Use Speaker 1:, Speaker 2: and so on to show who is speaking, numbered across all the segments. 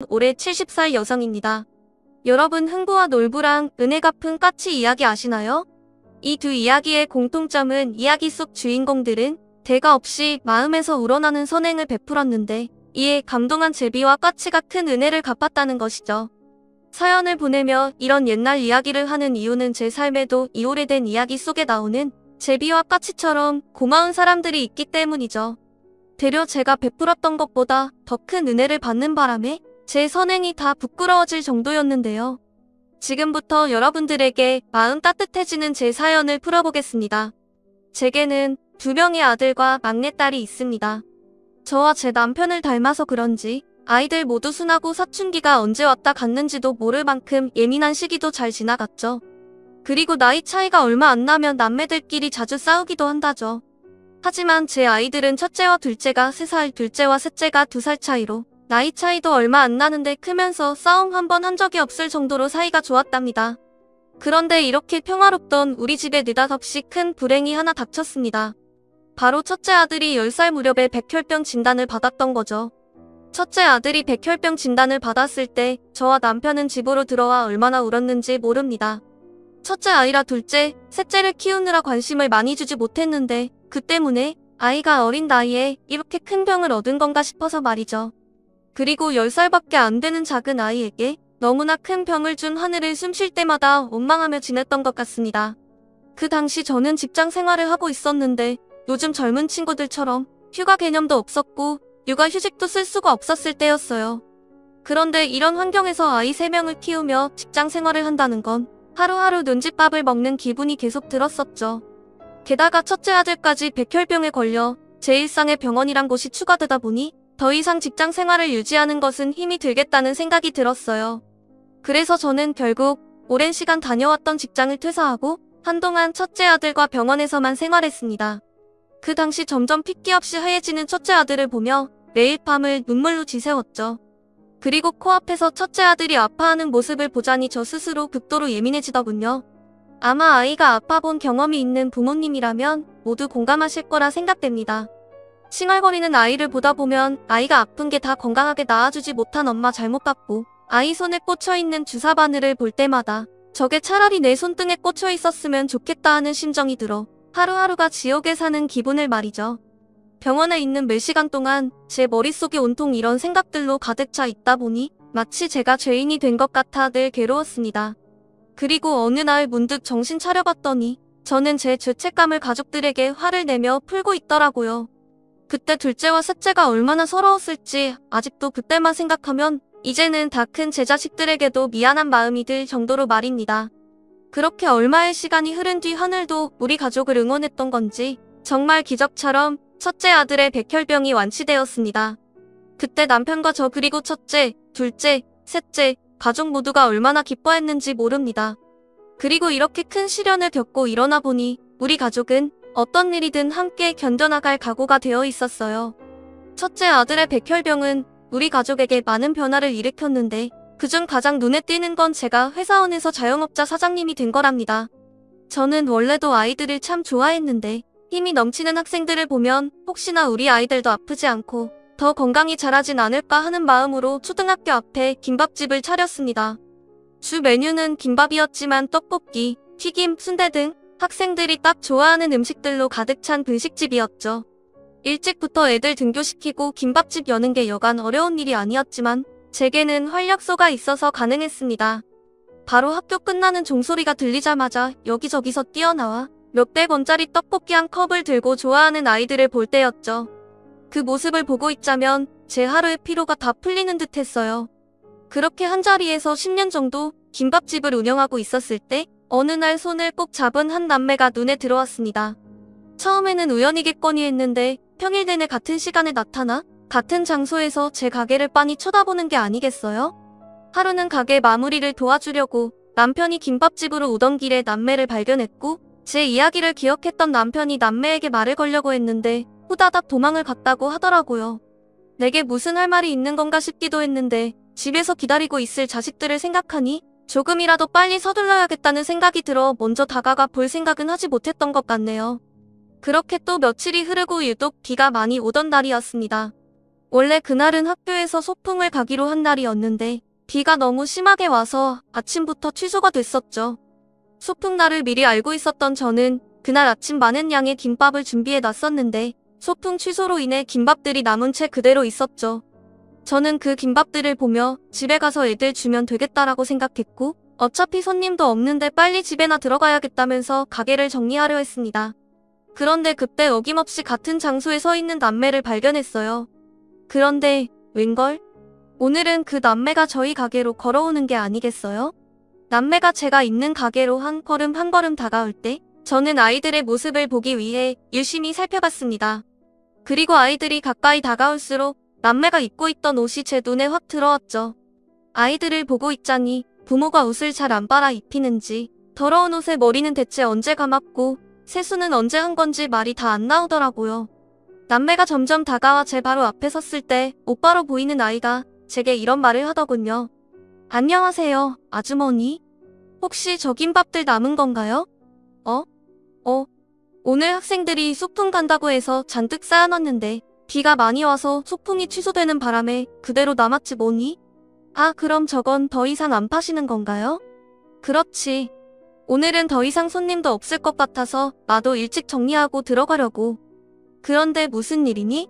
Speaker 1: 올해 70살 여성입니다. 여러분 흥부와 놀부랑 은혜 갚은 까치 이야기 아시나요? 이 두 이야기의 공통점은 이야기 속 주인공들은 대가 없이 마음에서 우러나는 선행을 베풀었는데 이에 감동한 제비와 까치가 큰 은혜를 갚았다는 것이죠. 사연을 보내며 이런 옛날 이야기를 하는 이유는 제 삶에도 이 오래된 이야기 속에 나오는 제비와 까치처럼 고마운 사람들이 있기 때문이죠. 되려 제가 베풀었던 것보다 더 큰 은혜를 받는 바람에 제 선행이 다 부끄러워질 정도였는데요. 지금부터 여러분들에게 마음 따뜻해지는 제 사연을 풀어보겠습니다. 제게는 2명의 아들과 막내딸이 있습니다. 저와 제 남편을 닮아서 그런지 아이들 모두 순하고 사춘기가 언제 왔다 갔는지도 모를 만큼 예민한 시기도 잘 지나갔죠. 그리고 나이 차이가 얼마 안 나면 남매들끼리 자주 싸우기도 한다죠. 하지만 제 아이들은 첫째와 둘째가 3살, 둘째와 셋째가 2살 차이로 나이 차이도 얼마 안 나는데 크면서 싸움 한 번 한 적이 없을 정도로 사이가 좋았답니다. 그런데 이렇게 평화롭던 우리 집에 느닷없이 큰 불행이 하나 닥쳤습니다. 바로 첫째 아들이 10살 무렵에 백혈병 진단을 받았던 거죠. 첫째 아들이 백혈병 진단을 받았을 때 저와 남편은 집으로 들어와 얼마나 울었는지 모릅니다. 첫째 아이라 둘째, 셋째를 키우느라 관심을 많이 주지 못했는데 그 때문에 아이가 어린 나이에 이렇게 큰 병을 얻은 건가 싶어서 말이죠. 그리고 10살밖에 안 되는 작은 아이에게 너무나 큰 병을 준 하늘을 숨쉴 때마다 원망하며 지냈던 것 같습니다. 그 당시 저는 직장 생활을 하고 있었는데 요즘 젊은 친구들처럼 휴가 개념도 없었고 육아휴직도 쓸 수가 없었을 때였어요. 그런데 이런 환경에서 아이 3명을 키우며 직장 생활을 한다는 건 하루하루 눈칫밥을 먹는 기분이 계속 들었었죠. 게다가 첫째 아들까지 백혈병에 걸려 제 일상에 병원이란 곳이 추가되다 보니 더 이상 직장 생활을 유지하는 것은 힘이 들겠다는 생각이 들었어요. 그래서 저는 결국 오랜 시간 다녀왔던 직장을 퇴사하고 한동안 첫째 아들과 병원에서만 생활했습니다. 그 당시 점점 핏기 없이 하얘지는 첫째 아들을 보며 매일 밤을 눈물로 지새웠죠. 그리고 코앞에서 첫째 아들이 아파하는 모습을 보자니 저 스스로 극도로 예민해지더군요. 아마 아이가 아파본 경험이 있는 부모님이라면 모두 공감하실 거라 생각됩니다. 칭얼거리는 아이를 보다 보면 아이가 아픈 게 다 건강하게 나아주지 못한 엄마 잘못 같고 아이 손에 꽂혀있는 주사 바늘을 볼 때마다 저게 차라리 내 손등에 꽂혀 있었으면 좋겠다 하는 심정이 들어 하루하루가 지옥에 사는 기분을 말이죠. 병원에 있는 몇 시간 동안 제 머릿속에 온통 이런 생각들로 가득 차 있다 보니 마치 제가 죄인이 된 것 같아 늘 괴로웠습니다. 그리고 어느 날 문득 정신 차려봤더니 저는 제 죄책감을 가족들에게 화를 내며 풀고 있더라고요. 그때 둘째와 셋째가 얼마나 서러웠을지 아직도 그때만 생각하면 이제는 다 큰 제 자식들에게도 미안한 마음이 들 정도로 말입니다. 그렇게 얼마의 시간이 흐른 뒤 하늘도 우리 가족을 응원했던 건지 정말 기적처럼 첫째 아들의 백혈병이 완치되었습니다. 그때 남편과 저 그리고 첫째, 둘째, 셋째, 가족 모두가 얼마나 기뻐했는지 모릅니다. 그리고 이렇게 큰 시련을 겪고 일어나 보니 우리 가족은 어떤 일이든 함께 견뎌나갈 각오가 되어 있었어요. 첫째 아들의 백혈병은 우리 가족에게 많은 변화를 일으켰는데 그중 가장 눈에 띄는 건 제가 회사원에서 자영업자 사장님이 된 거랍니다. 저는 원래도 아이들을 참 좋아했는데 힘이 넘치는 학생들을 보면 혹시나 우리 아이들도 아프지 않고 더 건강히 자라진 않을까 하는 마음으로 초등학교 앞에 김밥집을 차렸습니다. 주 메뉴는 김밥이었지만 떡볶이, 튀김, 순대 등 학생들이 딱 좋아하는 음식들로 가득 찬 분식집이었죠. 일찍부터 애들 등교시키고 김밥집 여는 게 여간 어려운 일이 아니었지만 제게는 활력소가 있어서 가능했습니다. 바로 학교 끝나는 종소리가 들리자마자 여기저기서 뛰어나와 몇백 원짜리 떡볶이 한 컵을 들고 좋아하는 아이들을 볼 때였죠. 그 모습을 보고 있자면 제 하루의 피로가 다 풀리는 듯 했어요. 그렇게 한자리에서 10년 정도 김밥집을 운영하고 있었을 때 어느 날 손을 꼭 잡은 한 남매가 눈에 들어왔습니다. 처음에는 우연이겠거니 했는데 평일 내내 같은 시간에 나타나 같은 장소에서 제 가게를 빤히 쳐다보는 게 아니겠어요? 하루는 가게 마무리를 도와주려고 남편이 김밥집으로 오던 길에 남매를 발견했고 제 이야기를 기억했던 남편이 남매에게 말을 걸려고 했는데 후다닥 도망을 갔다고 하더라고요. 내게 무슨 할 말이 있는 건가 싶기도 했는데 집에서 기다리고 있을 자식들을 생각하니 조금이라도 빨리 서둘러야겠다는 생각이 들어 먼저 다가가 볼 생각은 하지 못했던 것 같네요. 그렇게 또 며칠이 흐르고 유독 비가 많이 오던 날이었습니다. 원래 그날은 학교에서 소풍을 가기로 한 날이었는데 비가 너무 심하게 와서 아침부터 취소가 됐었죠. 소풍 날을 미리 알고 있었던 저는 그날 아침 많은 양의 김밥을 준비해 놨었는데 소풍 취소로 인해 김밥들이 남은 채 그대로 있었죠. 저는 그 김밥들을 보며 집에 가서 애들 주면 되겠다라고 생각했고 어차피 손님도 없는데 빨리 집에나 들어가야겠다면서 가게를 정리하려 했습니다. 그런데 그때 어김없이 같은 장소에 서 있는 남매를 발견했어요. 그런데 웬걸? 오늘은 그 남매가 저희 가게로 걸어오는 게 아니겠어요? 남매가 제가 있는 가게로 한 걸음 다가올 때 저는 아이들의 모습을 보기 위해 유심히 살펴봤습니다. 그리고 아이들이 가까이 다가올수록 남매가 입고 있던 옷이 제 눈에 확 들어왔죠. 아이들을 보고 있자니 부모가 옷을 잘 안 빨아 입히는지 더러운 옷에 머리는 대체 언제 감았고 세수는 언제 한 건지 말이 다 안 나오더라고요. 남매가 점점 다가와 제 바로 앞에 섰을 때 오빠로 보이는 아이가 제게 이런 말을 하더군요. 안녕하세요, 아주머니. 혹시 저 김밥들 남은 건가요? 오늘 학생들이 소풍 간다고 해서 잔뜩 쌓아놨는데 비가 많이 와서 소풍이 취소되는 바람에 그대로 남았지 뭐니? 아, 그럼 저건 더 이상 안 파시는 건가요? 그렇지. 오늘은 더 이상 손님도 없을 것 같아서 나도 일찍 정리하고 들어가려고. 그런데 무슨 일이니?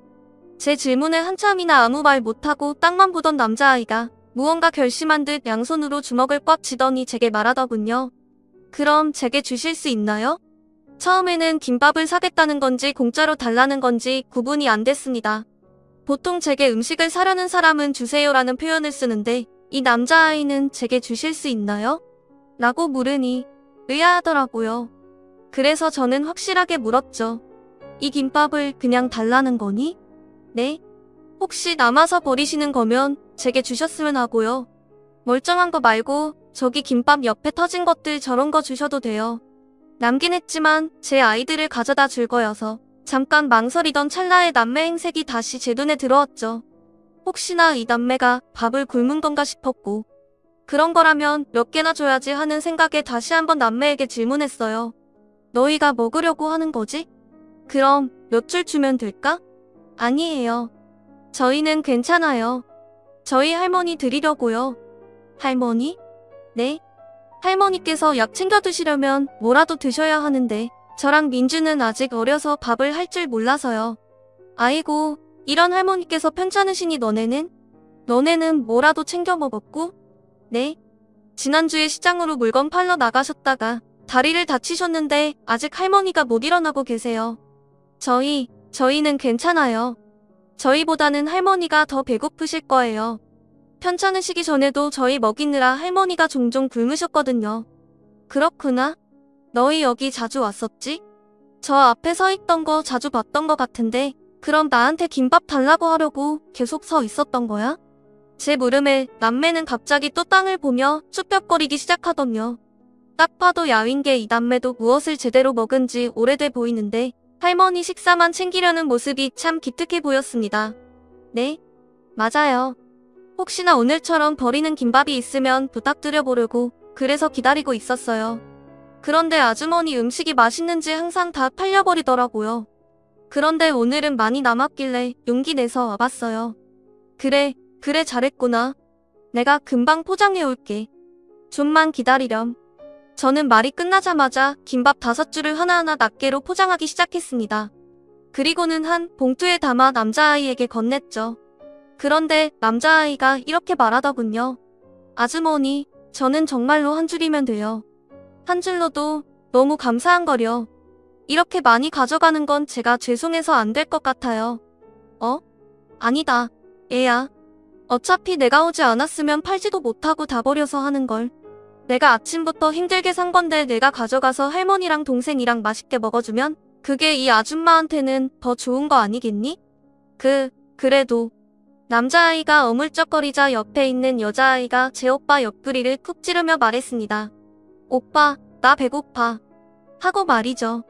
Speaker 1: 제 질문에 한참이나 아무 말 못하고 땅만 보던 남자아이가 무언가 결심한 듯 양손으로 주먹을 꽉 쥐더니 제게 말하더군요. 그럼 제게 주실 수 있나요? 처음에는 김밥을 사겠다는 건지 공짜로 달라는 건지 구분이 안 됐습니다. 보통 제게 음식을 사려는 사람은 주세요라는 표현을 쓰는데 이 남자아이는 제게 주실 수 있나요? 라고 물으니 의아하더라고요. 그래서 저는 확실하게 물었죠. 이 김밥을 그냥 달라는 거니? 네? 혹시 남아서 버리시는 거면 제게 주셨으면 하고요. 멀쩡한 거 말고 저기 김밥 옆에 터진 것들 저런 거 주셔도 돼요. 남긴 했지만 제 아이들을 가져다 줄 거여서 잠깐 망설이던 찰나에 남매 행색이 다시 제 눈에 들어왔죠. 혹시나 이 남매가 밥을 굶은 건가 싶었고 그런 거라면 몇 개나 줘야지 하는 생각에 다시 한번 남매에게 질문했어요. 너희가 먹으려고 하는 거지? 그럼 몇 줄 주면 될까? 아니에요. 저희는 괜찮아요. 저희 할머니 드리려고요. 할머니? 네? 할머니께서 약 챙겨 드시려면 뭐라도 드셔야 하는데 저랑 민주는 아직 어려서 밥을 할 줄 몰라서요. 아이고, 이런 할머니께서 편찮으시니 너네는 뭐라도 챙겨 먹었고? 네? 지난주에 시장으로 물건 팔러 나가셨다가 다리를 다치셨는데 아직 할머니가 못 일어나고 계세요. 저희는 괜찮아요. 저희보다는 할머니가 더 배고프실 거예요. 편찮으시기 전에도 저희 먹이느라 할머니가 종종 굶으셨거든요. 그렇구나. 너희 여기 자주 왔었지? 저 앞에 서 있던 거 자주 봤던 거 같은데 그럼 나한테 김밥 달라고 하려고 계속 서 있었던 거야? 제 물음에 남매는 갑자기 또 땅을 보며 쭈뼛거리기 시작하더군요. 딱 봐도 야윈 게 이 남매도 무엇을 제대로 먹은 지 오래돼 보이는데 할머니 식사만 챙기려는 모습이 참 기특해 보였습니다. 네? 맞아요. 혹시나 오늘처럼 버리는 김밥이 있으면 부탁드려보려고 그래서 기다리고 있었어요. 그런데 아주머니 음식이 맛있는지 항상 다 팔려버리더라고요. 그런데 오늘은 많이 남았길래 용기 내서 와봤어요. 그래 잘했구나. 내가 금방 포장해 올게. 좀만 기다리렴. 저는 말이 끝나자마자 김밥 5줄을 하나하나 낱개로 포장하기 시작했습니다. 그리고는 한 봉투에 담아 남자아이에게 건넸죠. 그런데 남자아이가 이렇게 말하더군요. 아주머니, 저는 정말로 한 줄이면 돼요. 한 줄로도 너무 감사한거려. 이렇게 많이 가져가는 건 제가 죄송해서 안 될 것 같아요. 아니다, 애야. 어차피 내가 오지 않았으면 팔지도 못하고 다 버려서 하는걸. 내가 아침부터 힘들게 산 건데 내가 가져가서 할머니랑 동생이랑 맛있게 먹어주면 그게 이 아줌마한테는 더 좋은 거 아니겠니? 그래도. 남자아이가 어물쩍거리자 옆에 있는 여자아이가 제 오빠 옆구리를 쿡 찌르며 말했습니다. 오빠, 나 배고파. 하고 말이죠.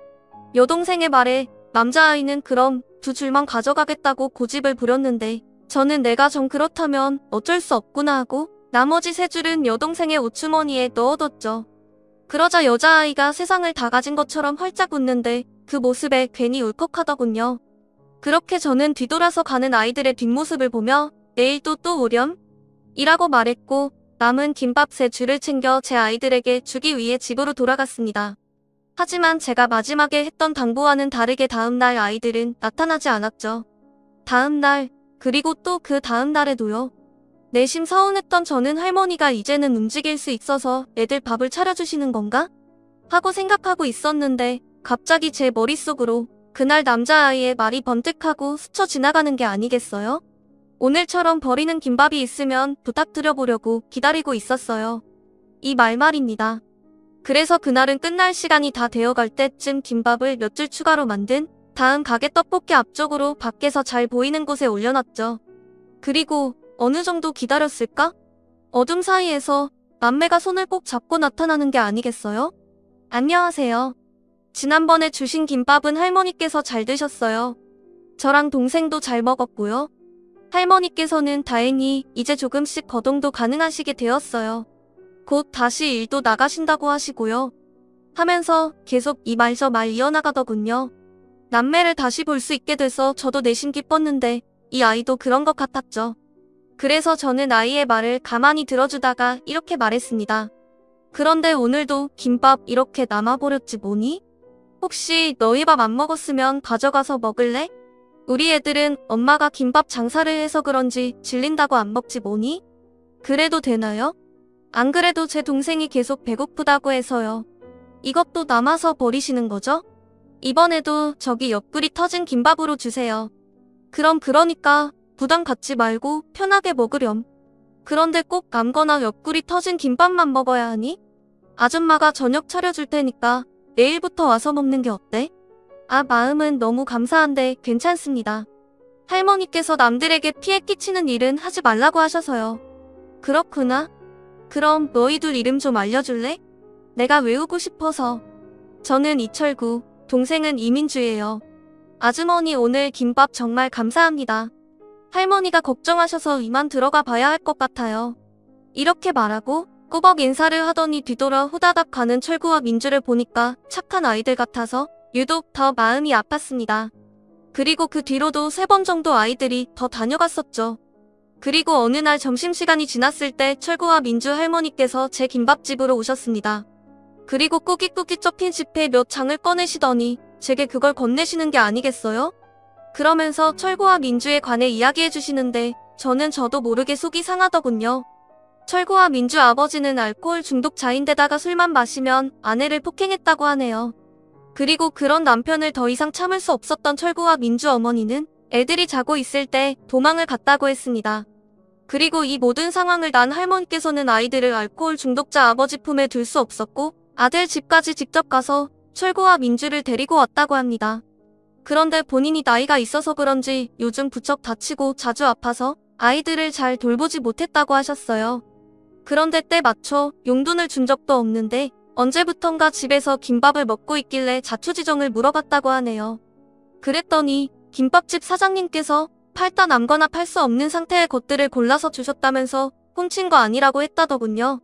Speaker 1: 여동생의 말에 남자아이는 그럼 2줄만 가져가겠다고 고집을 부렸는데 저는 내가 정 그렇다면 어쩔 수 없구나 하고 나머지 3줄은 여동생의 옷주머니에 넣어뒀죠. 그러자 여자아이가 세상을 다 가진 것처럼 활짝 웃는데 그 모습에 괜히 울컥하더군요. 그렇게 저는 뒤돌아서 가는 아이들의 뒷모습을 보며 내일 또 오렴? 이라고 말했고 남은 김밥 3줄을 챙겨 제 아이들에게 주기 위해 집으로 돌아갔습니다. 하지만 제가 마지막에 했던 당부와는 다르게 다음날 아이들은 나타나지 않았죠. 다음날, 그리고 또 그 다음 날에도요. 내심 서운했던 저는 할머니가 이제는 움직일 수 있어서 애들 밥을 차려주시는 건가? 하고 생각하고 있었는데 갑자기 제 머릿속으로 그날 남자아이의 말이 번뜩하고 스쳐 지나가는 게 아니겠어요? 오늘처럼 버리는 김밥이 있으면 부탁드려보려고 기다리고 있었어요. 이 말입니다. 그래서 그날은 끝날 시간이 다 되어갈 때쯤 김밥을 몇 줄 추가로 만든 다음 가게 떡볶이 앞쪽으로 밖에서 잘 보이는 곳에 올려놨죠. 그리고 어느 정도 기다렸을까? 어둠 사이에서 남매가 손을 꼭 잡고 나타나는 게 아니겠어요? 안녕하세요. 지난번에 주신 김밥은 할머니께서 잘 드셨어요. 저랑 동생도 잘 먹었고요. 할머니께서는 다행히 이제 조금씩 거동도 가능하시게 되었어요. 곧 다시 일도 나가신다고 하시고요. 하면서 계속 이 말 저 말 이어나가더군요. 남매를 다시 볼 수 있게 돼서 저도 내심 기뻤는데 이 아이도 그런 것 같았죠. 그래서 저는 아이의 말을 가만히 들어주다가 이렇게 말했습니다. 그런데 오늘도 김밥 이렇게 남아버렸지 뭐니? 혹시 너희 밥 안 먹었으면 가져가서 먹을래? 우리 애들은 엄마가 김밥 장사를 해서 그런지 질린다고 안 먹지 뭐니? 그래도 되나요? 안 그래도 제 동생이 계속 배고프다고 해서요. 이것도 남아서 버리시는 거죠? 이번에도 저기 옆구리 터진 김밥으로 주세요. 그러니까 부담 갖지 말고 편하게 먹으렴. 그런데 꼭 남거나 옆구리 터진 김밥만 먹어야 하니? 아줌마가 저녁 차려줄 테니까 내일부터 와서 먹는 게 어때? 아, 마음은 너무 감사한데 괜찮습니다. 할머니께서 남들에게 피해 끼치는 일은 하지 말라고 하셔서요. 그렇구나. 그럼 너희들 이름 좀 알려줄래? 내가 외우고 싶어서. 저는 이철구, 동생은 이민주예요. 아주머니 오늘 김밥 정말 감사합니다. 할머니가 걱정하셔서 이만 들어가 봐야 할 것 같아요. 이렇게 말하고 꾸벅 인사를 하더니 뒤돌아 후다닥 가는 철구와 민주를 보니까 착한 아이들 같아서 유독 더 마음이 아팠습니다. 그리고 그 뒤로도 3번 정도 아이들이 더 다녀갔었죠. 그리고 어느 날 점심시간이 지났을 때 철구와 민주 할머니께서 제 김밥집으로 오셨습니다. 그리고 꾸깃꾸깃 접힌 지폐 몇 장을 꺼내시더니 제게 그걸 건네시는 게 아니겠어요? 그러면서 철구와 민주에 관해 이야기해 주시는데 저도 모르게 속이 상하더군요. 철구와 민주 아버지는 알코올 중독자인데다가 술만 마시면 아내를 폭행했다고 하네요. 그리고 그런 남편을 더 이상 참을 수 없었던 철구와 민주 어머니는 애들이 자고 있을 때 도망을 갔다고 했습니다. 그리고 이 모든 상황을 난 할머니께서는 아이들을 알코올 중독자 아버지 품에 둘 수 없었고 아들 집까지 직접 가서 철구와 민주를 데리고 왔다고 합니다. 그런데 본인이 나이가 있어서 그런지 요즘 부쩍 다치고 자주 아파서 아이들을 잘 돌보지 못했다고 하셨어요. 그런데 때 맞춰 용돈을 준 적도 없는데 언제부턴가 집에서 김밥을 먹고 있길래 자초지종을 물어봤다고 하네요. 그랬더니 김밥집 사장님께서 팔다 남거나 팔 수 없는 상태의 것들을 골라서 주셨다면서 훔친 거 아니라고 했다더군요.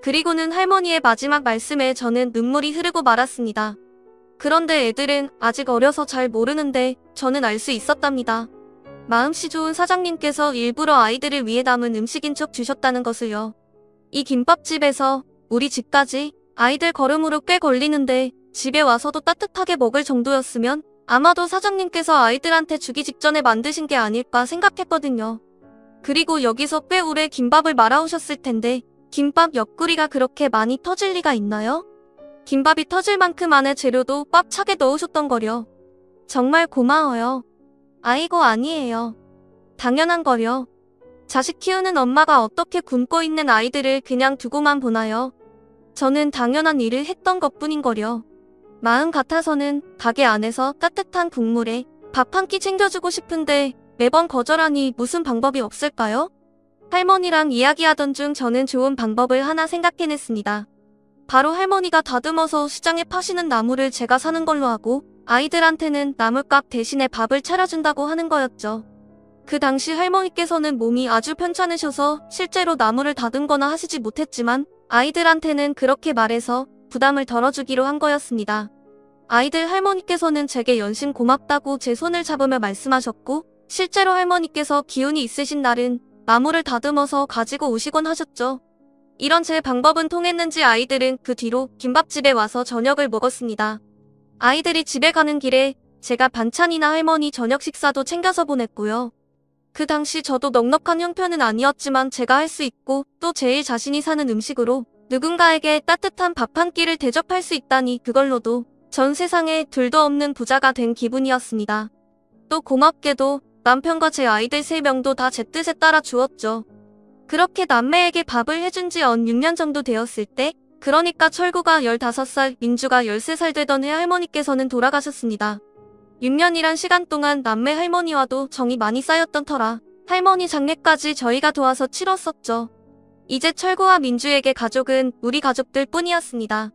Speaker 1: 그리고는 할머니의 마지막 말씀에 저는 눈물이 흐르고 말았습니다. 그런데 애들은 아직 어려서 잘 모르는데 저는 알 수 있었답니다. 마음씨 좋은 사장님께서 일부러 아이들을 위해 담은 음식인 척 주셨다는 것을요. 이 김밥집에서 우리 집까지 아이들 걸음으로 꽤 걸리는데 집에 와서도 따뜻하게 먹을 정도였으면 아마도 사장님께서 아이들한테 주기 직전에 만드신 게 아닐까 생각했거든요. 그리고 여기서 꽤 오래 김밥을 말아오셨을 텐데 김밥 옆구리가 그렇게 많이 터질 리가 있나요? 김밥이 터질 만큼 안에 재료도 꽉 차게 넣으셨던 거려. 정말 고마워요. 아이고 아니에요. 당연한 거려. 자식 키우는 엄마가 어떻게 굶고 있는 아이들을 그냥 두고만 보나요? 저는 당연한 일을 했던 것뿐인 거려. 마음 같아서는 가게 안에서 따뜻한 국물에 밥 한 끼 챙겨주고 싶은데 매번 거절하니 무슨 방법이 없을까요? 할머니랑 이야기하던 중 저는 좋은 방법을 하나 생각해냈습니다. 바로 할머니가 다듬어서 시장에 파시는 나물을 제가 사는 걸로 하고 아이들한테는 나물값 대신에 밥을 차려준다고 하는 거였죠. 그 당시 할머니께서는 몸이 아주 편찮으셔서 실제로 나물을 다듬거나 하시지 못했지만 아이들한테는 그렇게 말해서 부담을 덜어주기로 한 거였습니다. 아이들 할머니께서는 제게 연신 고맙다고 제 손을 잡으며 말씀하셨고, 실제로 할머니께서 기운이 있으신 날은 나무를 다듬어서 가지고 오시곤 하셨죠. 이런 제 방법은 통했는지 아이들은 그 뒤로 김밥집에 와서 저녁을 먹었습니다. 아이들이 집에 가는 길에 제가 반찬이나 할머니 저녁 식사도 챙겨서 보냈고요. 그 당시 저도 넉넉한 형편은 아니었지만 제가 할 수 있고 또 제일 자신이 사는 음식으로 누군가에게 따뜻한 밥 한 끼를 대접할 수 있다니 그걸로도 전 세상에 둘도 없는 부자가 된 기분이었습니다. 또 고맙게도 남편과 제 아이들 3명도 다 제 뜻에 따라 주었죠. 그렇게 남매에게 밥을 해준 지 연 6년 정도 되었을 때, 그러니까 철구가 15살, 민주가 13살 되던 해 할머니께서는 돌아가셨습니다. 6년이란 시간 동안 남매 할머니와도 정이 많이 쌓였던 터라 할머니 장례까지 저희가 도와서 치렀었죠. 이제 철구와 민주에게 가족은 우리 가족들 뿐이었습니다.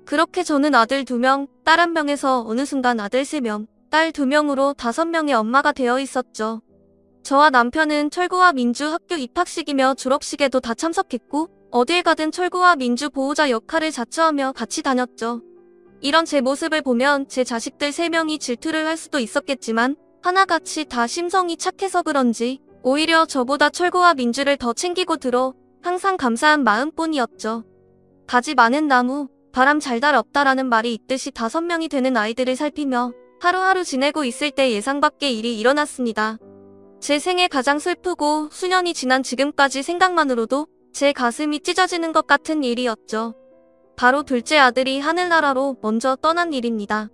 Speaker 1: 그렇게 저는 아들 2명, 딸 1명에서 어느 순간 아들 3명, 딸 2명으로 5명의 엄마가 되어 있었죠. 저와 남편은 철구와 민주 학교 입학식이며 졸업식에도 다 참석했고 어딜 가든 철구와 민주 보호자 역할을 자처하며 같이 다녔죠. 이런 제 모습을 보면 제 자식들 3명이 질투를 할 수도 있었겠지만 하나같이 다 심성이 착해서 그런지 오히려 저보다 철구와 민주를 더 챙기고 들어 항상 감사한 마음뿐이었죠. 가지 많은 나무, 바람 잘 달 없다라는 말이 있듯이 5명이 되는 아이들을 살피며 하루하루 지내고 있을 때 예상 밖의 일이 일어났습니다. 제 생에 가장 슬프고 수년이 지난 지금까지 생각만으로도 제 가슴이 찢어지는 것 같은 일이었죠. 바로 둘째 아들이 하늘나라로 먼저 떠난 일입니다.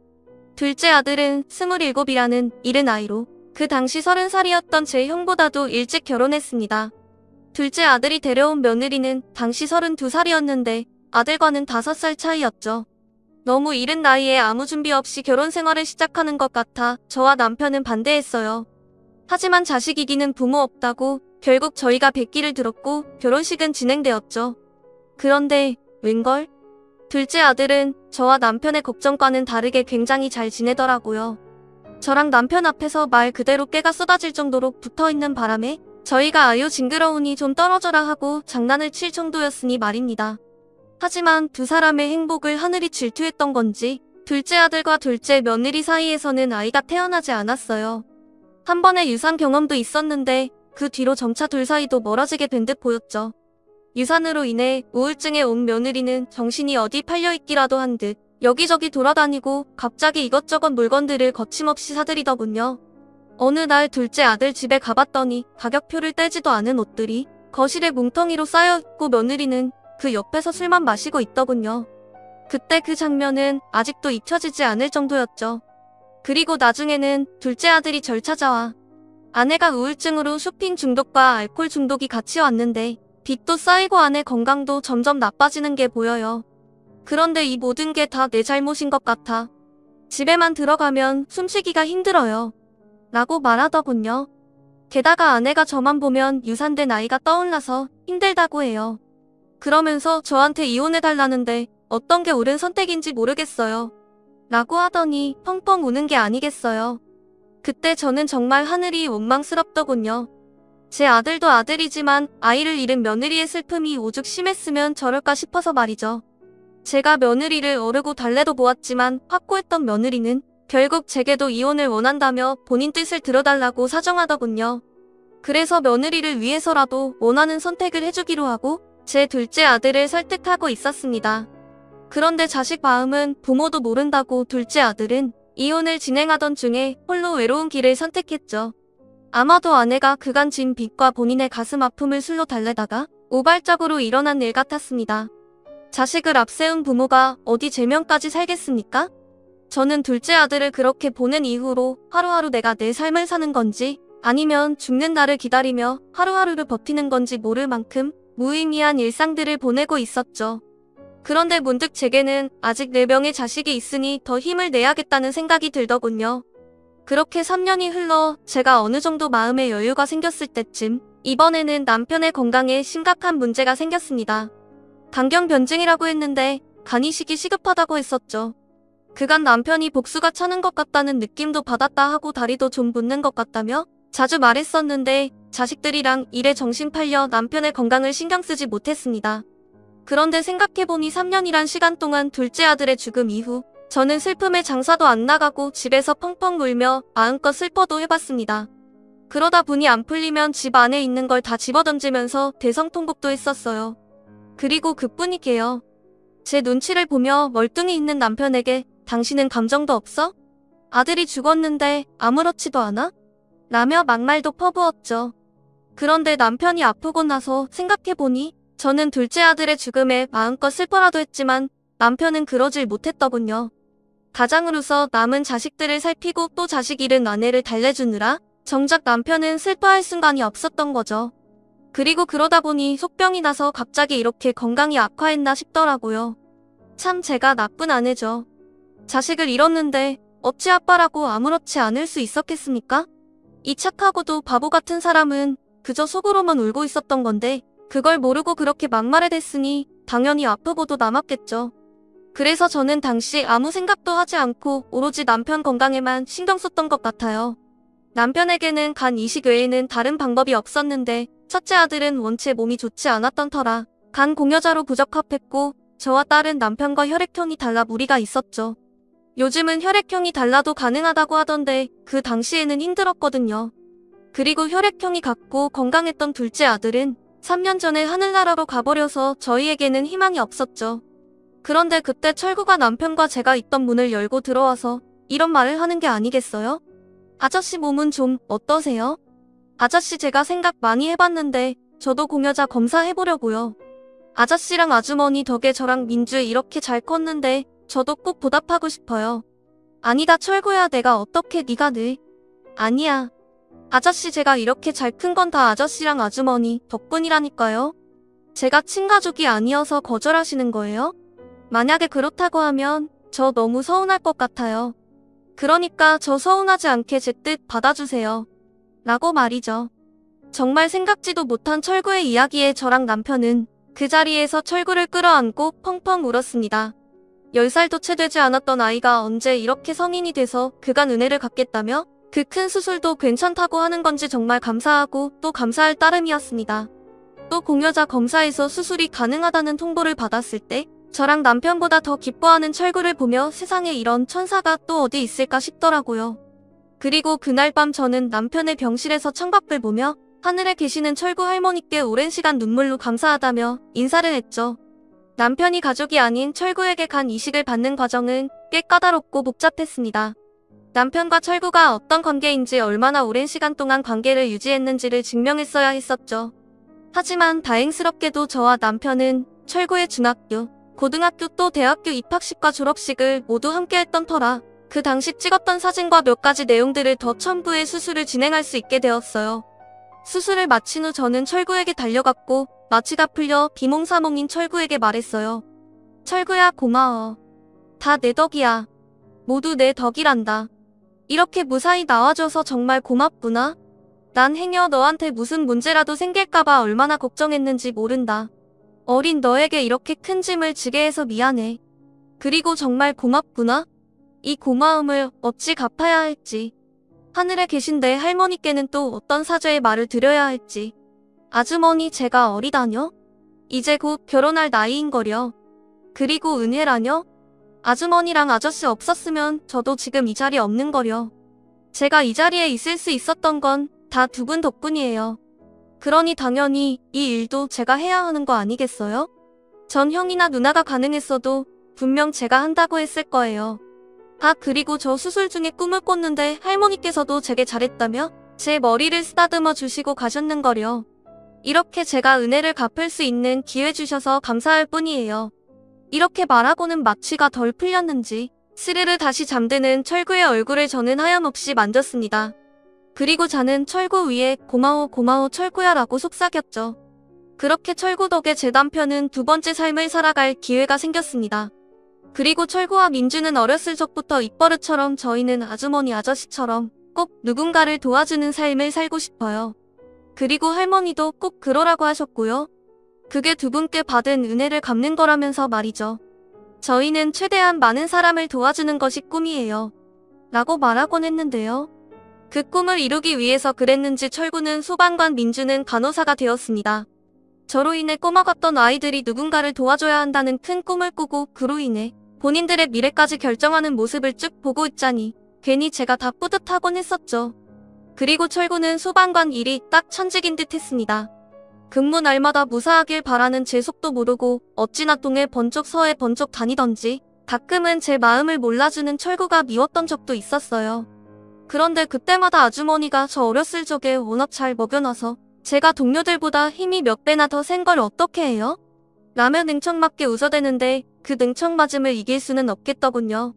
Speaker 1: 둘째 아들은 27이라는 이른 나이로 그 당시 30살이었던 제 형보다도 일찍 결혼했습니다. 둘째 아들이 데려온 며느리는 당시 32살이었는데 아들과는 5살 차이였죠. 너무 이른 나이에 아무 준비 없이 결혼 생활을 시작하는 것 같아 저와 남편은 반대했어요. 하지만 자식이기는 부모 없다고 결국 저희가 백기를 들었고 결혼식은 진행되었죠. 그런데 웬걸? 둘째 아들은 저와 남편의 걱정과는 다르게 굉장히 잘 지내더라고요. 저랑 남편 앞에서 말 그대로 깨가 쏟아질 정도로 붙어있는 바람에 저희가 아유 징그러우니 좀 떨어져라 하고 장난을 칠 정도였으니 말입니다. 하지만 두 사람의 행복을 하늘이 질투했던 건지 둘째 아들과 둘째 며느리 사이에서는 아이가 태어나지 않았어요. 한 번의 유산 경험도 있었는데 그 뒤로 점차 둘 사이도 멀어지게 된 듯 보였죠. 유산으로 인해 우울증에 온 며느리는 정신이 어디 팔려있기라도 한 듯 여기저기 돌아다니고 갑자기 이것저것 물건들을 거침없이 사들이더군요. 어느 날 둘째 아들 집에 가봤더니 가격표를 떼지도 않은 옷들이 거실에 뭉텅이로 쌓여있고 며느리는 그 옆에서 술만 마시고 있더군요. 그때 그 장면은 아직도 잊혀지지 않을 정도였죠. 그리고 나중에는 둘째 아들이 절 찾아와 아내가 우울증으로 쇼핑 중독과 알코올 중독이 같이 왔는데 빚도 쌓이고 아내 건강도 점점 나빠지는 게 보여요. 그런데 이 모든 게 다 내 잘못인 것 같아. 집에만 들어가면 숨쉬기가 힘들어요. 라고 말하더군요. 게다가 아내가 저만 보면 유산된 아이가 떠올라서 힘들다고 해요. 그러면서 저한테 이혼해달라는데 어떤 게 옳은 선택인지 모르겠어요. 라고 하더니 펑펑 우는 게 아니겠어요. 그때 저는 정말 하늘이 원망스럽더군요. 제 아들도 아들이지만 아이를 잃은 며느리의 슬픔이 오죽 심했으면 저럴까 싶어서 말이죠. 제가 며느리를 어르고 달래도 보았지만 확고했던 며느리는 결국 제게도 이혼을 원한다며 본인 뜻을 들어달라고 사정하더군요. 그래서 며느리를 위해서라도 원하는 선택을 해주기로 하고 제 둘째 아들을 설득하고 있었습니다. 그런데 자식 마음은 부모도 모른다고 둘째 아들은 이혼을 진행하던 중에 홀로 외로운 길을 선택했죠. 아마도 아내가 그간 진 빚과 본인의 가슴 아픔을 술로 달래다가 우발적으로 일어난 일 같았습니다. 자식을 앞세운 부모가 어디 제명까지 살겠습니까? 저는 둘째 아들을 그렇게 보낸 이후로 하루하루 내가 내 삶을 사는 건지 아니면 죽는 날을 기다리며 하루하루를 버티는 건지 모를 만큼 무의미한 일상들을 보내고 있었죠. 그런데 문득 제게는 아직 4명의 자식이 있으니 더 힘을 내야겠다는 생각이 들더군요. 그렇게 3년이 흘러 제가 어느 정도 마음의 여유가 생겼을 때쯤 이번에는 남편의 건강에 심각한 문제가 생겼습니다. 간경변증이라고 했는데 간이식이 시급하다고 했었죠. 그간 남편이 복수가 차는 것 같다는 느낌도 받았다 하고 다리도 좀 붓는 것 같다며 자주 말했었는데 자식들이랑 일에 정신 팔려 남편의 건강을 신경 쓰지 못했습니다. 그런데 생각해보니 3년이란 시간 동안 둘째 아들의 죽음 이후 저는 슬픔에 장사도 안 나가고 집에서 펑펑 울며 마음껏 슬퍼도 해봤습니다. 그러다 보니 안 풀리면 집 안에 있는 걸 다 집어던지면서 대성통곡도 했었어요. 그리고 그뿐이게요. 제 눈치를 보며 멀뚱히 있는 남편에게 당신은 감정도 없어? 아들이 죽었는데 아무렇지도 않아? 라며 막말도 퍼부었죠. 그런데 남편이 아프고 나서 생각해보니 저는 둘째 아들의 죽음에 마음껏 슬퍼라도 했지만 남편은 그러질 못했더군요. 가장으로서 남은 자식들을 살피고 또 자식 잃은 아내를 달래주느라 정작 남편은 슬퍼할 순간이 없었던 거죠. 그리고 그러다 보니 속병이 나서 갑자기 이렇게 건강이 악화했나 싶더라고요. 참 제가 나쁜 아내죠. 자식을 잃었는데 어찌 아빠라고 아무렇지 않을 수 있었겠습니까? 이 착하고도 바보 같은 사람은 그저 속으로만 울고 있었던 건데 그걸 모르고 그렇게 막말을 했으니 당연히 아프고도 남았겠죠. 그래서 저는 당시 아무 생각도 하지 않고 오로지 남편 건강에만 신경 썼던 것 같아요. 남편에게는 간 이식 외에는 다른 방법이 없었는데 첫째 아들은 원체 몸이 좋지 않았던 터라 간 공여자로 부적합했고 저와 딸은 남편과 혈액형이 달라 무리가 있었죠. 요즘은 혈액형이 달라도 가능하다고 하던데 그 당시에는 힘들었거든요. 그리고 혈액형이 같고 건강했던 둘째 아들은 3년 전에 하늘나라로 가버려서 저희에게는 희망이 없었죠. 그런데 그때 철구가 남편과 제가 있던 문을 열고 들어와서 이런 말을 하는 게 아니겠어요? 아저씨 몸은 좀 어떠세요? 아저씨 제가 생각 많이 해봤는데 저도 공여자 검사해보려고요. 아저씨랑 아주머니 덕에 저랑 민주 이렇게 잘 컸는데 저도 꼭 보답하고 싶어요. 아니다 철구야 내가 어떻게 네가 늘. 아니야. 아저씨 제가 이렇게 잘 큰 건 다 아저씨랑 아주머니 덕분이라니까요. 제가 친가족이 아니어서 거절하시는 거예요? 만약에 그렇다고 하면 저 너무 서운할 것 같아요. 그러니까 저 서운하지 않게 제 뜻 받아주세요. 라고 말이죠. 정말 생각지도 못한 철구의 이야기에 저랑 남편은 그 자리에서 철구를 끌어안고 펑펑 울었습니다. 10살도 채 되지 않았던 아이가 언제 이렇게 성인이 돼서 그간 은혜를 갚겠다며 그 큰 수술도 괜찮다고 하는 건지 정말 감사하고 또 감사할 따름이었습니다. 또 공여자 검사에서 수술이 가능하다는 통보를 받았을 때 저랑 남편보다 더 기뻐하는 철구를 보며 세상에 이런 천사가 또 어디 있을까 싶더라고요. 그리고 그날 밤 저는 남편의 병실에서 창밖을 보며 하늘에 계시는 철구 할머니께 오랜 시간 눈물로 감사하다며 인사를 했죠. 남편이 가족이 아닌 철구에게 간 이식을 받는 과정은 꽤 까다롭고 복잡했습니다. 남편과 철구가 어떤 관계인지 얼마나 오랜 시간 동안 관계를 유지했는지를 증명했어야 했었죠. 하지만 다행스럽게도 저와 남편은 철구의 중학교, 고등학교 또 대학교 입학식과 졸업식을 모두 함께 했던 터라 그 당시 찍었던 사진과 몇 가지 내용들을 더 첨부해 수술을 진행할 수 있게 되었어요. 수술을 마친 후 저는 철구에게 달려갔고 마취가 풀려 비몽사몽인 철구에게 말했어요. 철구야 고마워. 다 내 덕이야. 모두 내 덕이란다. 이렇게 무사히 나와줘서 정말 고맙구나. 난 행여 너한테 무슨 문제라도 생길까봐 얼마나 걱정했는지 모른다. 어린 너에게 이렇게 큰 짐을 지게 해서 미안해. 그리고 정말 고맙구나. 이 고마움을 어찌 갚아야 할지. 하늘에 계신 내 할머니께는 또 어떤 사죄의 말을 드려야 할지. 아주머니 제가 어리다뇨? 이제 곧 결혼할 나이인거려. 그리고 은혜라뇨? 아주머니랑 아저씨 없었으면 저도 지금 이 자리에 없는거려. 제가 이 자리에 있을 수 있었던 건 다 두 분 덕분이에요. 그러니 당연히 이 일도 제가 해야 하는 거 아니겠어요? 전 형이나 누나가 가능했어도 분명 제가 한다고 했을 거예요. 아 그리고 저 수술 중에 꿈을 꿨는데 할머니께서도 제게 잘했다며 제 머리를 쓰다듬어 주시고 가셨는거려. 이렇게 제가 은혜를 갚을 수 있는 기회 주셔서 감사할 뿐이에요. 이렇게 말하고는 마취가 덜 풀렸는지 스르르 다시 잠드는 철구의 얼굴을 저는 하염없이 만졌습니다. 그리고 자는 철구 위에 고마워 고마워 철구야 라고 속삭였죠. 그렇게 철구 덕에 제 남편은 두 번째 삶을 살아갈 기회가 생겼습니다. 그리고 철구와 민주는 어렸을 적부터 입버릇처럼 저희는 아주머니 아저씨처럼 꼭 누군가를 도와주는 삶을 살고 싶어요. 그리고 할머니도 꼭 그러라고 하셨고요. 그게 두 분께 받은 은혜를 갚는 거라면서 말이죠. 저희는 최대한 많은 사람을 도와주는 것이 꿈이에요. 라고 말하곤 했는데요. 그 꿈을 이루기 위해서 그랬는지 철구는 소방관 민주는 간호사가 되었습니다. 저로 인해 꼬마같던 아이들이 누군가를 도와줘야 한다는 큰 꿈을 꾸고 그로 인해 본인들의 미래까지 결정하는 모습을 쭉 보고 있자니 괜히 제가 다 뿌듯하곤 했었죠. 그리고 철구는 소방관 일이 딱 천직인 듯 했습니다. 근무 날마다 무사하길 바라는 제 속도 모르고 어찌나 동해 번쩍 서해 번쩍 다니던지 가끔은 제 마음을 몰라주는 철구가 미웠던 적도 있었어요. 그런데 그때마다 아주머니가 저 어렸을 적에 워낙 잘 먹여놔서 제가 동료들보다 힘이 몇 배나 더 센 걸 어떻게 해요? 라면 능청맞게 웃어대는데 그 능청맞음을 이길 수는 없겠더군요.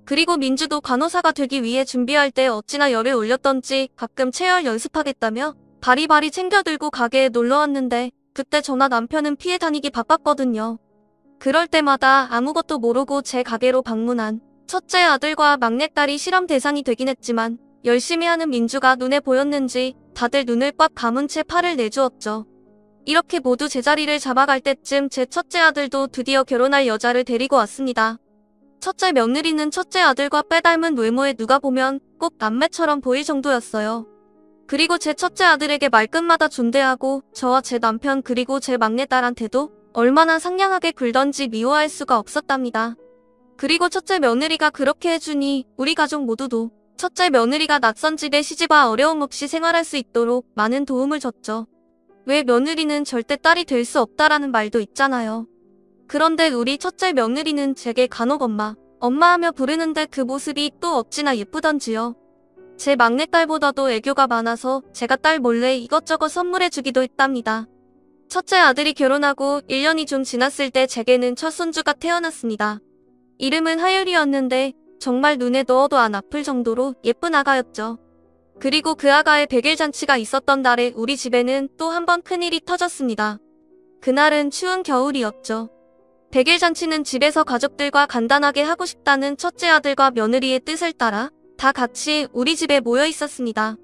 Speaker 1: 그리고 민주도 간호사가 되기 위해 준비할 때 어찌나 열을 올렸던지 가끔 체열 연습하겠다며 바리바리 챙겨들고 가게에 놀러왔는데 그때 저나 남편은 피해 다니기 바빴거든요. 그럴 때마다 아무것도 모르고 제 가게로 방문한 첫째 아들과 막내딸이 실험 대상이 되긴 했지만 열심히 하는 민주가 눈에 보였는지 다들 눈을 꽉 감은 채 팔을 내주었죠. 이렇게 모두 제자리를 잡아갈 때쯤 제 첫째 아들도 드디어 결혼할 여자를 데리고 왔습니다. 첫째 며느리는 첫째 아들과 빼닮은 외모에 누가 보면 꼭 남매처럼 보일 정도였어요. 그리고 제 첫째 아들에게 말끝마다 존대하고 저와 제 남편 그리고 제 막내딸한테도 얼마나 상냥하게 굴던지 미워할 수가 없었답니다. 그리고 첫째 며느리가 그렇게 해주니 우리 가족 모두도 첫째 며느리가 낯선 집에 시집와 어려움 없이 생활할 수 있도록 많은 도움을 줬죠. 왜 며느리는 절대 딸이 될 수 없다라는 말도 있잖아요. 그런데 우리 첫째 며느리는 제게 간혹 엄마, 엄마하며 부르는데 그 모습이 또 어찌나 예쁘던지요. 제 막내딸보다도 애교가 많아서 제가 딸 몰래 이것저것 선물해주기도 했답니다. 첫째 아들이 결혼하고 1년이 좀 지났을 때 제게는 첫 손주가 태어났습니다. 이름은 하율이었는데 정말 눈에 넣어도 안 아플 정도로 예쁜 아가였죠. 그리고 그 아가의 100일 잔치가 있었던 날에 우리 집에는 또 한 번 큰일이 터졌습니다. 그날은 추운 겨울이었죠. 100일 잔치는 집에서 가족들과 간단하게 하고 싶다는 첫째 아들과 며느리의 뜻을 따라 다 같이 우리 집에 모여 있었습니다.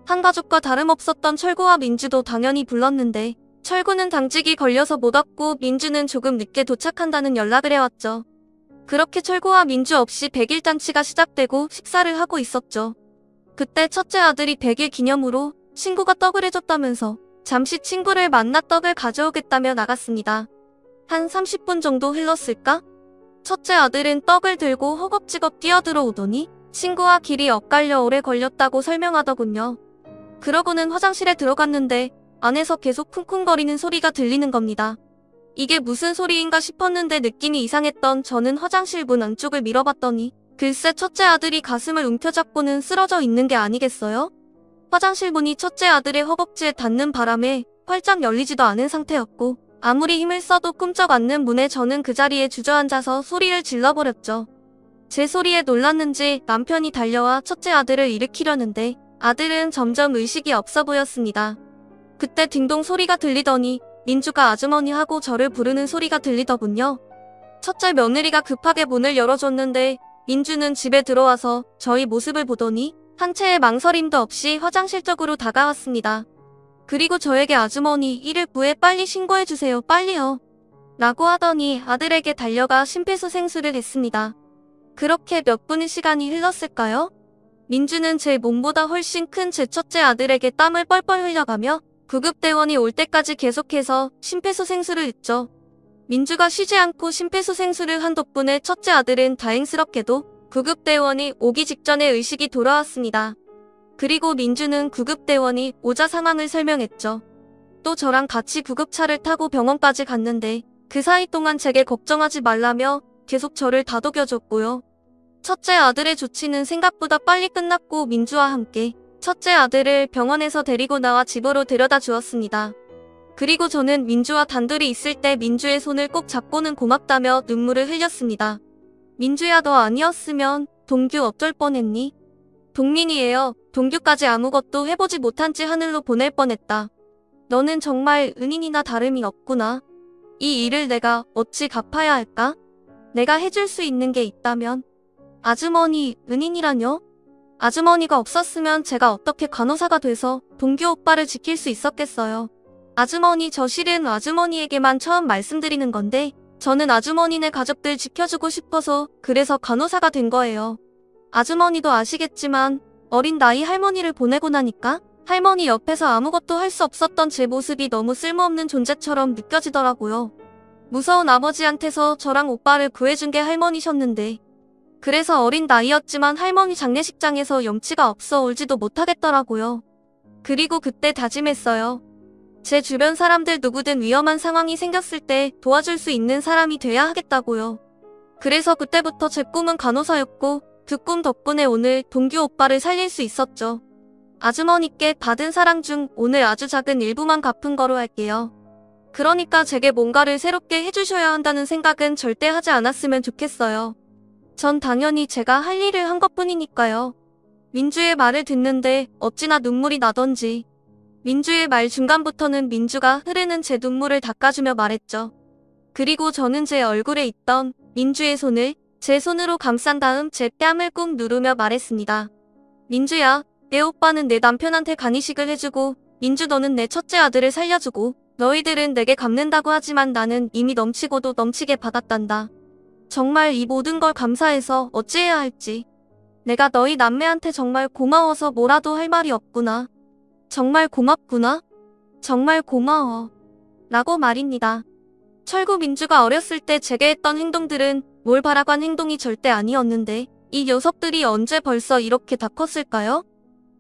Speaker 1: 한 가족과 다름없었던 철구와 민주도 당연히 불렀는데 철구는 당직이 걸려서 못 왔고 민주는 조금 늦게 도착한다는 연락을 해왔죠. 그렇게 철구와 민주 없이 100일 잔치가 시작되고 식사를 하고 있었죠. 그때 첫째 아들이 100일 기념으로 친구가 떡을 해줬다면서 잠시 친구를 만나 떡을 가져오겠다며 나갔습니다. 한 30분 정도 흘렀을까? 첫째 아들은 떡을 들고 허겁지겁 뛰어들어오더니 친구와 길이 엇갈려 오래 걸렸다고 설명하더군요. 그러고는 화장실에 들어갔는데 안에서 계속 쿵쿵거리는 소리가 들리는 겁니다. 이게 무슨 소리인가 싶었는데 느낌이 이상했던 저는 화장실 문 안쪽을 밀어봤더니 글쎄 첫째 아들이 가슴을 움켜잡고는 쓰러져 있는 게 아니겠어요? 화장실 문이 첫째 아들의 허벅지에 닿는 바람에 활짝 열리지도 않은 상태였고 아무리 힘을 써도 꼼짝 않는 문에 저는 그 자리에 주저앉아서 소리를 질러버렸죠. 제 소리에 놀랐는지 남편이 달려와 첫째 아들을 일으키려는데 아들은 점점 의식이 없어 보였습니다. 그때 딩동 소리가 들리더니 민주가 아주머니 하고 저를 부르는 소리가 들리더군요. 첫째 며느리가 급하게 문을 열어줬는데 민주는 집에 들어와서 저희 모습을 보더니 한 채의 망설임도 없이 화장실 쪽으로 다가왔습니다. 그리고 저에게 아주머니 119에 빨리 신고해주세요. 빨리요. 라고 하더니 아들에게 달려가 심폐소생술을 했습니다. 그렇게 몇 분의 시간이 흘렀을까요? 민주는 제 몸보다 훨씬 큰 제 첫째 아들에게 땀을 뻘뻘 흘려가며 구급대원이 올 때까지 계속해서 심폐소생술을 했죠. 민주가 쉬지 않고 심폐소생술을 한 덕분에 첫째 아들은 다행스럽게도 구급대원이 오기 직전에 의식이 돌아왔습니다. 그리고 민주는 구급대원이 오자 상황을 설명했죠. 또 저랑 같이 구급차를 타고 병원까지 갔는데 그 사이 동안 제게 걱정하지 말라며 계속 저를 다독여줬고요. 첫째 아들의 조치는 생각보다 빨리 끝났고 민주와 함께 첫째 아들을 병원에서 데리고 나와 집으로 데려다 주었습니다. 그리고 저는 민주와 단둘이 있을 때 민주의 손을 꼭 잡고는 고맙다며 눈물을 흘렸습니다. 민주야, 너 아니었으면 동규 어쩔 뻔했니? 동민이에요. 동규까지 아무것도 해보지 못한 채 하늘로 보낼 뻔했다. 너는 정말 은인이나 다름이 없구나. 이 일을 내가 어찌 갚아야 할까? 내가 해줄 수 있는 게 있다면. 아주머니, 은인이라뇨? 아주머니가 없었으면 제가 어떻게 간호사가 돼서 동규 오빠를 지킬 수 있었겠어요. 아주머니, 저 실은 아주머니에게만 처음 말씀드리는 건데 저는 아주머니네 가족들 지켜주고 싶어서 그래서 간호사가 된 거예요. 아주머니도 아시겠지만 어린 나이 할머니를 보내고 나니까 할머니 옆에서 아무것도 할 수 없었던 제 모습이 너무 쓸모없는 존재처럼 느껴지더라고요. 무서운 아버지한테서 저랑 오빠를 구해준 게 할머니셨는데 그래서 어린 나이였지만 할머니 장례식장에서 염치가 없어 울지도 못하겠더라고요. 그리고 그때 다짐했어요. 제 주변 사람들 누구든 위험한 상황이 생겼을 때 도와줄 수 있는 사람이 돼야 하겠다고요. 그래서 그때부터 제 꿈은 간호사였고 그 꿈 덕분에 오늘 동규 오빠를 살릴 수 있었죠. 아주머니께 받은 사랑 중 오늘 아주 작은 일부만 갚은 거로 할게요. 그러니까 제게 뭔가를 새롭게 해주셔야 한다는 생각은 절대 하지 않았으면 좋겠어요. 전 당연히 제가 할 일을 한 것뿐이니까요. 민주의 말을 듣는데 어찌나 눈물이 나던지. 민주의 말 중간부터는 민주가 흐르는 제 눈물을 닦아주며 말했죠. 그리고 저는 제 얼굴에 있던 민주의 손을 제 손으로 감싼 다음 제 뺨을 꾹 누르며 말했습니다. 민주야, 내 오빠는 내 남편한테 간이식을 해주고 민주 너는 내 첫째 아들을 살려주고 너희들은 내게 갚는다고 하지만 나는 이미 넘치고도 넘치게 받았단다. 정말 이 모든 걸 감사해서 어찌해야 할지. 내가 너희 남매한테 정말 고마워서 뭐라도 할 말이 없구나. 정말 고맙구나. 정말 고마워. 라고 말입니다. 철구 민주가 어렸을 때 제게 했던 행동들은 뭘 바라고 한 행동이 절대 아니었는데 이 녀석들이 언제 벌써 이렇게 다 컸을까요?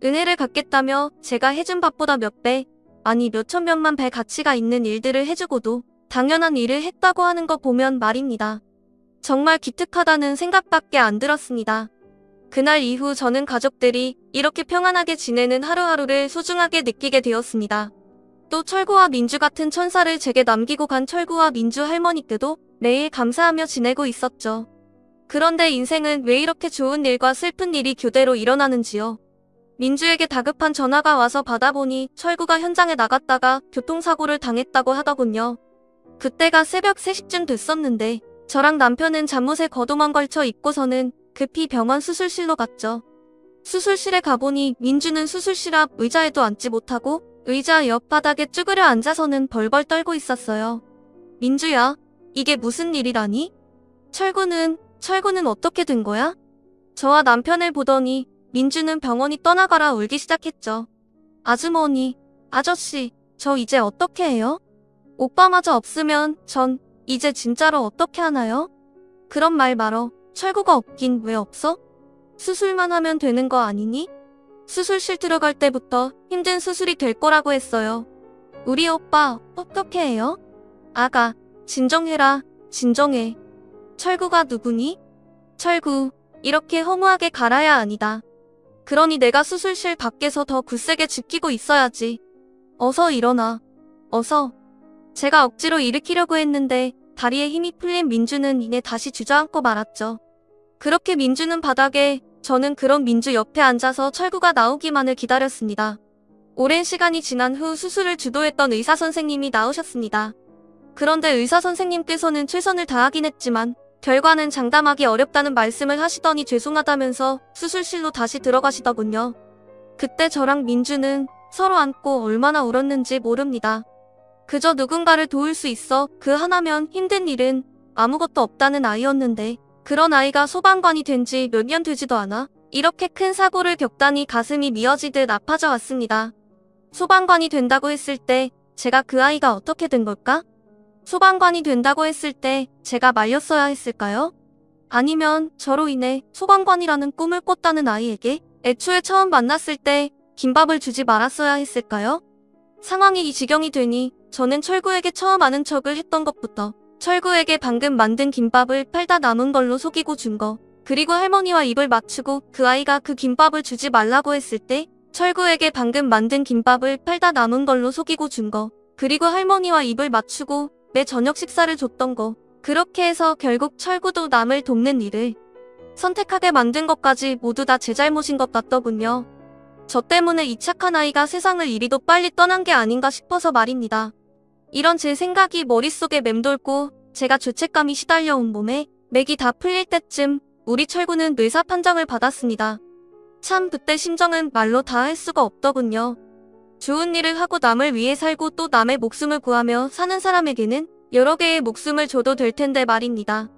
Speaker 1: 은혜를 갚겠다며 제가 해준 밥보다 몇 배, 아니 몇천 몇만 배 가치가 있는 일들을 해주고도 당연한 일을 했다고 하는 거 보면 말입니다. 정말 기특하다는 생각밖에 안 들었습니다. 그날 이후 저는 가족들이 이렇게 평안하게 지내는 하루하루를 소중하게 느끼게 되었습니다. 또 철구와 민주 같은 천사를 제게 남기고 간 철구와 민주 할머니께도 매일 감사하며 지내고 있었죠. 그런데 인생은 왜 이렇게 좋은 일과 슬픈 일이 교대로 일어나는지요. 민주에게 다급한 전화가 와서 받아보니 철구가 현장에 나갔다가 교통사고를 당했다고 하더군요. 그때가 새벽 3시쯤 됐었는데 저랑 남편은 잠옷에 겉옷만 걸쳐 입고서는 급히 병원 수술실로 갔죠. 수술실에 가보니 민주는 수술실 앞 의자에도 앉지 못하고 의자 옆 바닥에 쭈그려 앉아서는 벌벌 떨고 있었어요. 민주야, 이게 무슨 일이라니? 철구는 어떻게 된 거야? 저와 남편을 보더니 민주는 병원이 떠나가라 울기 시작했죠. 아주머니, 아저씨, 저 이제 어떻게 해요? 오빠마저 없으면 전 이제 진짜로 어떻게 하나요? 그런 말 말어. 철구가 없긴 왜 없어? 수술만 하면 되는 거 아니니? 수술실 들어갈 때부터 힘든 수술이 될 거라고 했어요. 우리 오빠 어떻게 해요? 아가, 진정해라, 진정해. 철구가 누구니? 철구, 이렇게 허무하게 갈아야 아니다. 그러니 내가 수술실 밖에서 더 굳세게 지키고 있어야지. 어서 일어나. 어서. 제가 억지로 일으키려고 했는데 다리에 힘이 풀린 민주는 이내 다시 주저앉고 말았죠. 그렇게 민주는 바닥에, 저는 그런 민주 옆에 앉아서 철구가 나오기만을 기다렸습니다. 오랜 시간이 지난 후 수술을 주도했던 의사 선생님이 나오셨습니다. 그런데 의사 선생님께서는 최선을 다하긴 했지만 결과는 장담하기 어렵다는 말씀을 하시더니 죄송하다면서 수술실로 다시 들어가시더군요. 그때 저랑 민주는 서로 안고 얼마나 울었는지 모릅니다. 그저 누군가를 도울 수 있어 그 하나면 힘든 일은 아무것도 없다는 아이였는데 그런 아이가 소방관이 된 지 몇 년 되지도 않아 이렇게 큰 사고를 겪다니 가슴이 미어지듯 아파져 왔습니다. 소방관이 된다고 했을 때 제가 그 아이가 어떻게 된 걸까? 소방관이 된다고 했을 때 제가 말렸어야 했을까요? 아니면 저로 인해 소방관이라는 꿈을 꿨다는 아이에게 애초에 처음 만났을 때 김밥을 주지 말았어야 했을까요? 상황이 이 지경이 되니 저는 철구에게 처음 아는 척을 했던 것부터 철구에게 방금 만든 김밥을 팔다 남은 걸로 속이고 준 거, 그리고 할머니와 입을 맞추고 그 아이가 그 김밥을 주지 말라고 했을 때 철구에게 방금 만든 김밥을 팔다 남은 걸로 속이고 준 거, 그리고 할머니와 입을 맞추고 내 저녁 식사를 줬던 거, 그렇게 해서 결국 철구도 남을 돕는 일을 선택하게 만든 것까지 모두 다 제 잘못인 것 같더군요. 저 때문에 이 착한 아이가 세상을 이리도 빨리 떠난 게 아닌가 싶어서 말입니다. 이런 제 생각이 머릿속에 맴돌고 제가 죄책감이 시달려온 몸에 맥이 다 풀릴 때쯤 우리 철구는 뇌사 판정을 받았습니다. 참 그때 심정은 말로 다 할 수가 없더군요. 좋은 일을 하고 남을 위해 살고 또 남의 목숨을 구하며 사는 사람에게는 여러 개의 목숨을 줘도 될 텐데 말입니다.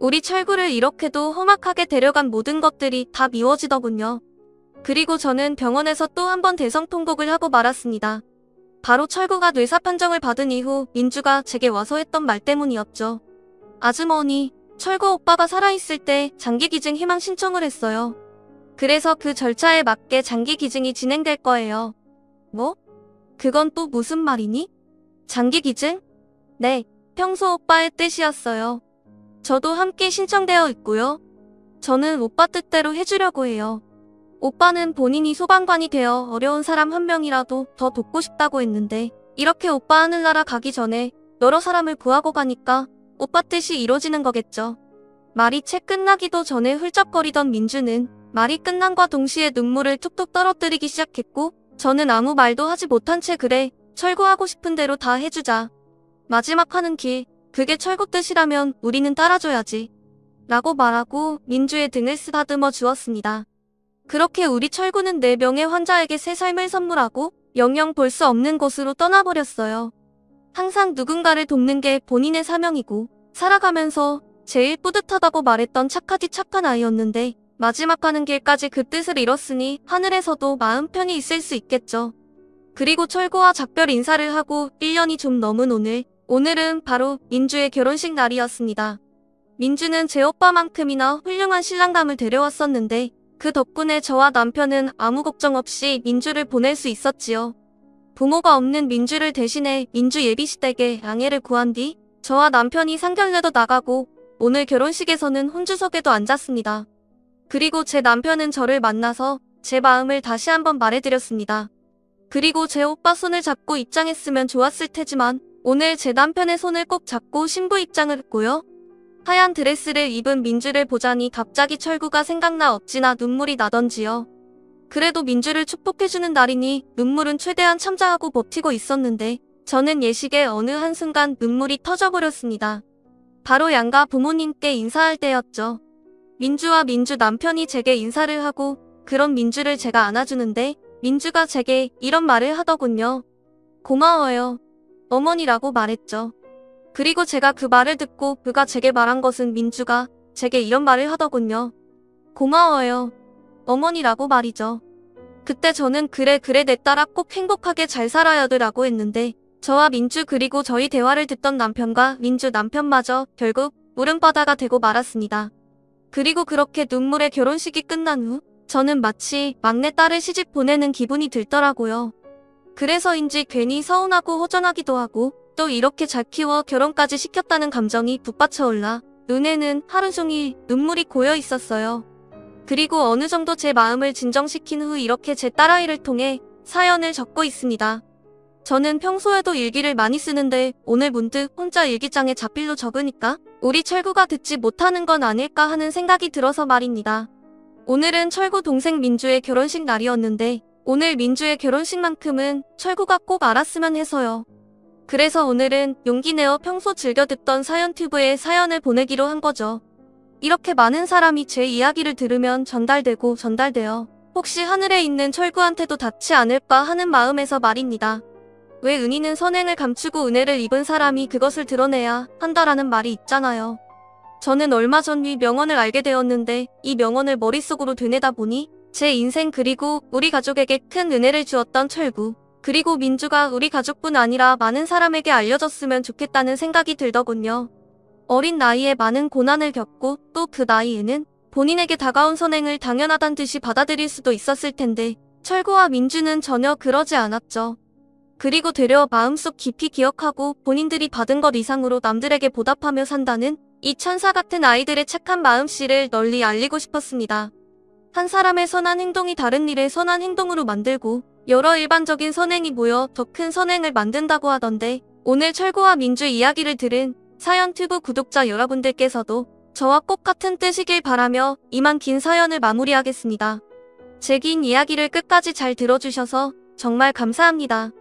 Speaker 1: 우리 철구를 이렇게도 험악하게 데려간 모든 것들이 다 미워지더군요. 그리고 저는 병원에서 또 한 번 대성통곡을 하고 말았습니다. 바로 철구가 뇌사 판정을 받은 이후 민주가 제게 와서 했던 말 때문이었죠. 아주머니, 철구 오빠가 살아있을 때 장기기증 희망 신청을 했어요. 그래서 그 절차에 맞게 장기기증이 진행될 거예요. 뭐? 그건 또 무슨 말이니? 장기기증? 네, 평소 오빠의 뜻이었어요. 저도 함께 신청되어 있고요. 저는 오빠 뜻대로 해주려고 해요. 오빠는 본인이 소방관이 되어 어려운 사람 한 명이라도 더 돕고 싶다고 했는데 이렇게 오빠 하늘나라 가기 전에 여러 사람을 구하고 가니까 오빠 뜻이 이루어지는 거겠죠. 말이 채 끝나기도 전에 훌쩍거리던 민주는 말이 끝남과 동시에 눈물을 툭툭 떨어뜨리기 시작했고 저는 아무 말도 하지 못한 채 그래, 철구하고 싶은 대로 다 해주자. 마지막 하는 길, 그게 철구 뜻이라면 우리는 따라줘야지. 라고 말하고 민주의 등을 쓰다듬어 주었습니다. 그렇게 우리 철구는 4명의 환자에게 새 삶을 선물하고 영영 볼 수 없는 곳으로 떠나버렸어요. 항상 누군가를 돕는 게 본인의 사명이고 살아가면서 제일 뿌듯하다고 말했던 착하디 착한 아이였는데 마지막 가는 길까지 그 뜻을 이뤘으니 하늘에서도 마음 편히 있을 수 있겠죠. 그리고 철구와 작별 인사를 하고 1년이 좀 넘은 오늘은 바로 민주의 결혼식 날이었습니다. 민주는 제 오빠만큼이나 훌륭한 신랑감을 데려왔었는데 그 덕분에 저와 남편은 아무 걱정 없이 민주를 보낼 수 있었지요. 부모가 없는 민주를 대신해 민주 예비시댁에 양해를 구한 뒤 저와 남편이 상견례도 나가고 오늘 결혼식에서는 혼주석에도 앉았습니다. 그리고 제 남편은 저를 만나서 제 마음을 다시 한번 말해드렸습니다. 그리고 제 오빠 손을 잡고 입장했으면 좋았을 테지만 오늘 제 남편의 손을 꼭 잡고 신부 입장을 했고요. 하얀 드레스를 입은 민주를 보자니 갑자기 철구가 생각나 어찌나 눈물이 나던지요. 그래도 민주를 축복해주는 날이니 눈물은 최대한 참자하고 버티고 있었는데 저는 예식의 어느 한순간 눈물이 터져버렸습니다. 바로 양가 부모님께 인사할 때였죠. 민주와 민주 남편이 제게 인사를 하고 그런 민주를 제가 안아주는데 민주가 제게 이런 말을 하더군요. 고마워요. 어머니라고 말했죠. 그리고 제가 그 말을 듣고 그가 제게 말한 것은 민주가 제게 이런 말을 하더군요. 고마워요. 어머니라고 말이죠. 그때 저는 그래 내 딸아 꼭 행복하게 잘 살아야 돼라고 했는데 저와 민주 그리고 저희 대화를 듣던 남편과 민주 남편마저 결국 울음바다가 되고 말았습니다. 그리고 그렇게 눈물의 결혼식이 끝난 후 저는 마치 막내딸을 시집 보내는 기분이 들더라고요. 그래서인지 괜히 서운하고 허전하기도 하고 또 이렇게 잘 키워 결혼까지 시켰다는 감정이 북받쳐올라 눈에는 하루 종일 눈물이 고여 있었어요. 그리고 어느 정도 제 마음을 진정시킨 후 이렇게 제 딸아이를 통해 사연을 적고 있습니다. 저는 평소에도 일기를 많이 쓰는데 오늘 문득 혼자 일기장에 자필로 적으니까 우리 철구가 듣지 못하는 건 아닐까 하는 생각이 들어서 말입니다. 오늘은 철구 동생 민주의 결혼식 날이었는데 오늘 민주의 결혼식만큼은 철구가 꼭 알았으면 해서요. 그래서 오늘은 용기 내어 평소 즐겨 듣던 사연튜브에 사연을 보내기로 한 거죠. 이렇게 많은 사람이 제 이야기를 들으면 전달되어 혹시 하늘에 있는 철구한테도 닿지 않을까 하는 마음에서 말입니다. 왜 은희는 선행을 감추고 은혜를 입은 사람이 그것을 드러내야 한다라는 말이 있잖아요. 저는 얼마 전 이 명언을 알게 되었는데 이 명언을 머릿속으로 되뇌다 보니 제 인생 그리고 우리 가족에게 큰 은혜를 주었던 철구 그리고 민주가 우리 가족뿐 아니라 많은 사람에게 알려졌으면 좋겠다는 생각이 들더군요. 어린 나이에 많은 고난을 겪고 또 그 나이에는 본인에게 다가온 선행을 당연하단 듯이 받아들일 수도 있었을 텐데 철구와 민주는 전혀 그러지 않았죠. 그리고 되려 마음속 깊이 기억하고 본인들이 받은 것 이상으로 남들에게 보답하며 산다는 이 천사 같은 아이들의 착한 마음씨를 널리 알리고 싶었습니다. 한 사람의 선한 행동이 다른 일의 선한 행동으로 만들고 여러 일반적인 선행이 모여 더 큰 선행을 만든다고 하던데 오늘 철구와 민주 이야기를 들은 사연튜브 구독자 여러분들께서도 저와 꼭 같은 뜻이길 바라며 이만 긴 사연을 마무리하겠습니다. 제 긴 이야기를 끝까지 잘 들어주셔서 정말 감사합니다.